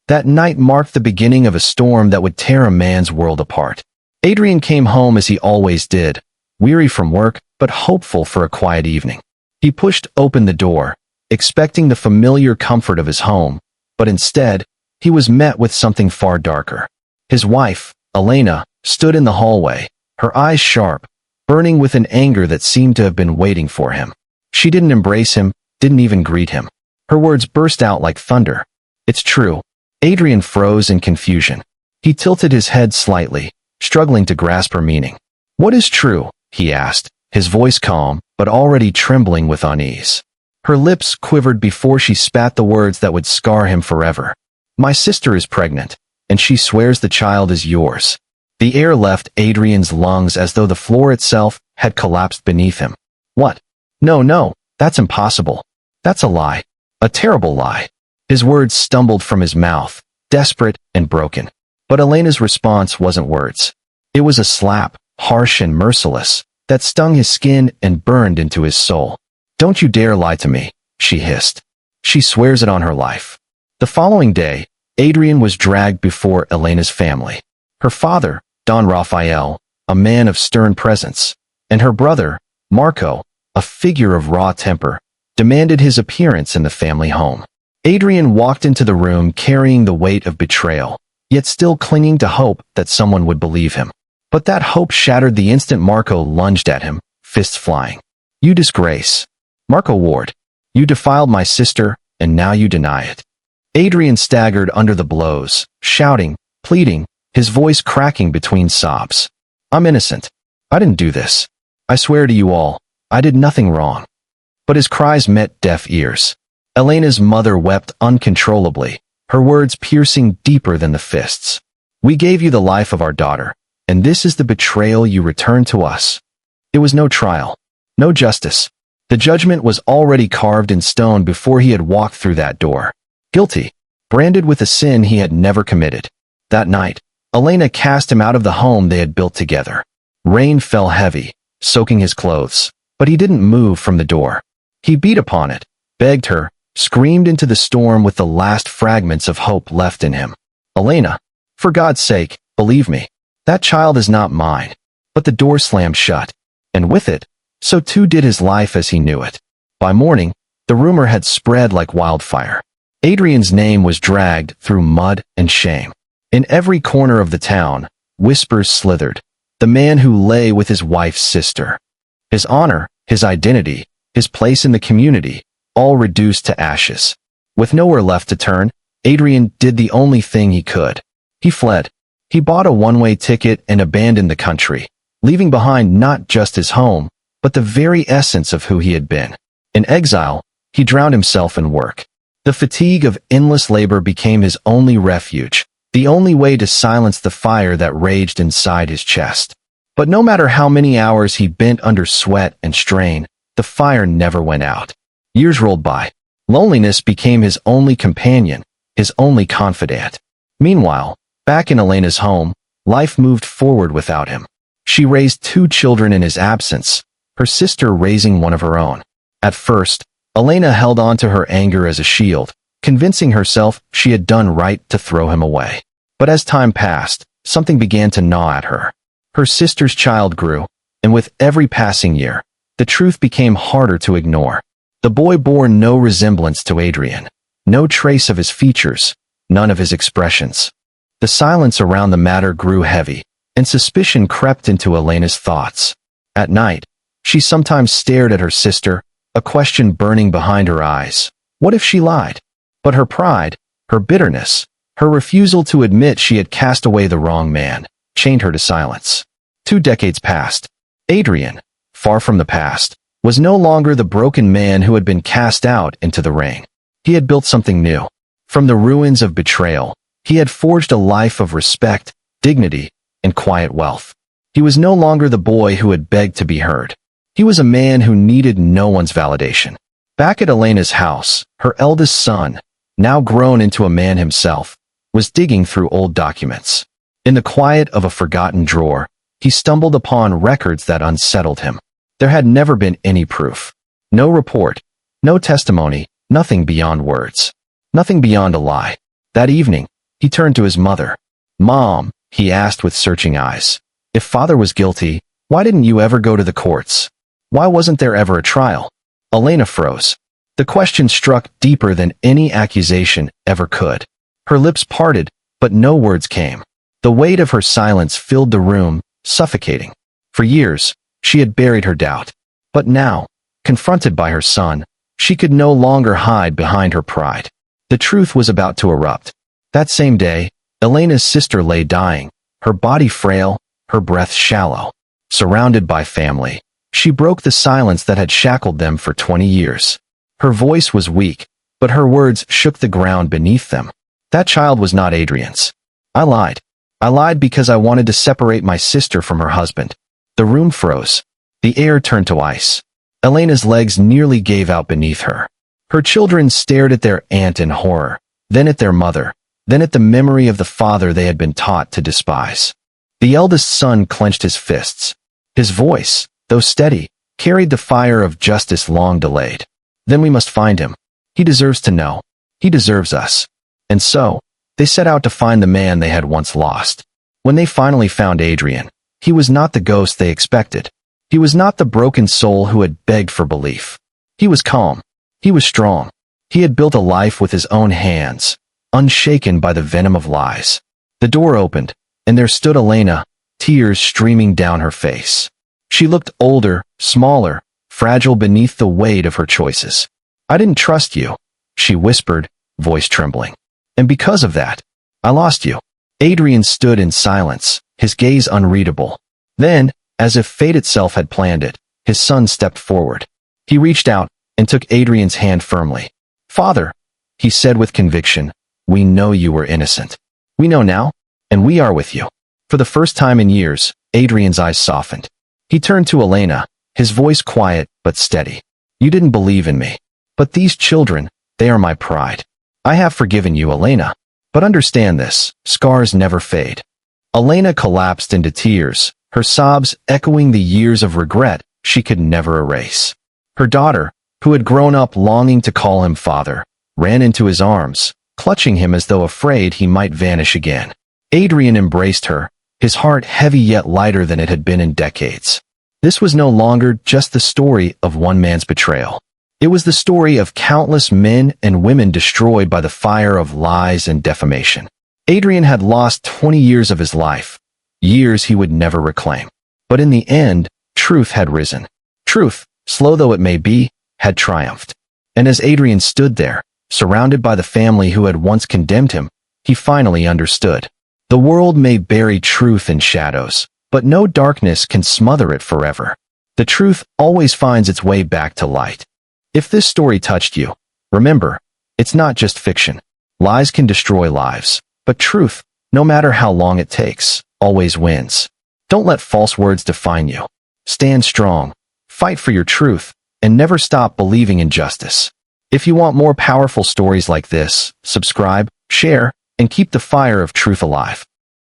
That night marked the beginning of a storm that would tear a man's world apart. Adrian came home as he always did, weary from work, but hopeful for a quiet evening. He pushed open the door, expecting the familiar comfort of his home, but instead, he was met with something far darker. His wife, Elena, stood in the hallway, her eyes sharp, burning with an anger that seemed to have been waiting for him. She didn't embrace him, didn't even greet him. Her words burst out like thunder. "It's true." Adrian froze in confusion. He tilted his head slightly, struggling to grasp her meaning. "What is true?" he asked, his voice calm, but already trembling with unease. Her lips quivered before she spat the words that would scar him forever. "My sister is pregnant, and she swears the child is yours." The air left Adrian's lungs as though the floor itself had collapsed beneath him. "What? No, that's impossible. That's a lie. A terrible lie." His words stumbled from his mouth, desperate and broken. But Elena's response wasn't words. It was a slap, harsh and merciless, that stung his skin and burned into his soul. "Don't you dare lie to me," she hissed. "She swears it on her life." The following day, Adrian was dragged before Elena's family. Her father, Don Raphael, a man of stern presence, and her brother, Marco, a figure of raw temper, demanded his appearance in the family home. Adrian walked into the room carrying the weight of betrayal, yet still clinging to hope that someone would believe him. But that hope shattered the instant Marco lunged at him, fists flying. "You disgrace. Marco Ward. You defiled my sister, and now you deny it." Adrian staggered under the blows, shouting, pleading, his voice cracking between sobs. "I'm innocent. I didn't do this. I swear to you all, I did nothing wrong." But his cries met deaf ears. Elena's mother wept uncontrollably, her words piercing deeper than the fists. "We gave you the life of our daughter, and this is the betrayal you return to us." It was no trial, no justice. The judgment was already carved in stone before he had walked through that door. Guilty, branded with a sin he had never committed. That night, Elena cast him out of the home they had built together. Rain fell heavy, soaking his clothes, but he didn't move from the door. He beat upon it, begged her, screamed into the storm with the last fragments of hope left in him. "Elena, for God's sake, believe me. That child is not mine." But the door slammed shut, and with it, so too did his life as he knew it. By morning, the rumor had spread like wildfire. Adrian's name was dragged through mud and shame. In every corner of the town, whispers slithered. The man who lay with his wife's sister. His honor, his identity, his place in the community, all reduced to ashes. With nowhere left to turn, Adrian did the only thing he could. He fled. He bought a one-way ticket and abandoned the country, leaving behind not just his home, but the very essence of who he had been. In exile, he drowned himself in work. The fatigue of endless labor became his only refuge, the only way to silence the fire that raged inside his chest. But no matter how many hours he bent under sweat and strain, the fire never went out. Years rolled by. Loneliness became his only companion, his only confidant. Meanwhile, back in Elena's home, life moved forward without him. She raised 2 children in his absence, her sister raising one of her own. At first, Elena held on to her anger as a shield, convincing herself she had done right to throw him away. But as time passed, something began to gnaw at her. Her sister's child grew, and with every passing year, the truth became harder to ignore. The boy bore no resemblance to Adrian, no trace of his features, none of his expressions. The silence around the matter grew heavy, and suspicion crept into Elena's thoughts. At night, she sometimes stared at her sister, a question burning behind her eyes. What if she lied? But her pride, her bitterness, her refusal to admit she had cast away the wrong man, chained her to silence. 2 decades passed. Adrian, far from the past, was no longer the broken man who had been cast out into the rain. He had built something new. From the ruins of betrayal, he had forged a life of respect, dignity, and quiet wealth. He was no longer the boy who had begged to be heard. He was a man who needed no one's validation. Back at Elena's house, her eldest son, now grown into a man himself, was digging through old documents. In the quiet of a forgotten drawer, he stumbled upon records that unsettled him. There had never been any proof. No report, no testimony, nothing beyond words. Nothing beyond a lie. That evening, He turned to his mother. "Mom," he asked with searching eyes, "if father was guilty, why didn't you ever go to the courts? Why wasn't there ever a trial?" Elena froze. The question struck deeper than any accusation ever could. Her lips parted, but no words came. The weight of her silence filled the room, suffocating. For years, she had buried her doubt. But now, confronted by her son, she could no longer hide behind her pride. The truth was about to erupt. That same day, Elena's sister lay dying, her body frail, her breath shallow. Surrounded by family, she broke the silence that had shackled them for 20 years. Her voice was weak, but her words shook the ground beneath them. "That child was not Adrian's. I lied. I lied because I wanted to separate my sister from her husband." The room froze. The air turned to ice. Elena's legs nearly gave out beneath her. Her children stared at their aunt in horror, then at their mother, then at the memory of the father they had been taught to despise. The eldest son clenched his fists. His voice, though steady, carried the fire of justice long delayed. "Then we must find him. He deserves to know. He deserves us." And so, they set out to find the man they had once lost. When they finally found Adrian, he was not the ghost they expected. He was not the broken soul who had begged for belief. He was calm. He was strong. He had built a life with his own hands, unshaken by the venom of lies. The door opened, and there stood Elena, tears streaming down her face. She looked older, smaller, fragile beneath the weight of her choices. "I didn't trust you," she whispered, voice trembling. "And because of that, I lost you." Adrian stood in silence, his gaze unreadable. Then, as if fate itself had planned it, his son stepped forward. He reached out and took Adrian's hand firmly. "Father," he said with conviction, "we know you were innocent. We know now, and we are with you." For the first time in years, Adrian's eyes softened. He turned to Elena, his voice quiet but steady. "You didn't believe in me. But these children, they are my pride. I have forgiven you, Elena. But understand this, scars never fade." Elena collapsed into tears, her sobs echoing the years of regret she could never erase. Her daughter, who had grown up longing to call him father, ran into his arms, clutching him as though afraid he might vanish again. Adrian embraced her, his heart heavy yet lighter than it had been in decades. This was no longer just the story of one man's betrayal. It was the story of countless men and women destroyed by the fire of lies and defamation. Adrian had lost 20 years of his life, years he would never reclaim. But in the end, truth had risen. Truth, slow though it may be, had triumphed. And as Adrian stood there, surrounded by the family who had once condemned him, he finally understood. The world may bury truth in shadows, but no darkness can smother it forever. The truth always finds its way back to light. If this story touched you, remember, it's not just fiction. Lies can destroy lives, but truth, no matter how long it takes, always wins. Don't let false words define you. Stand strong, fight for your truth, and never stop believing in justice. If you want more powerful stories like this, subscribe, share, and keep the fire of truth alive.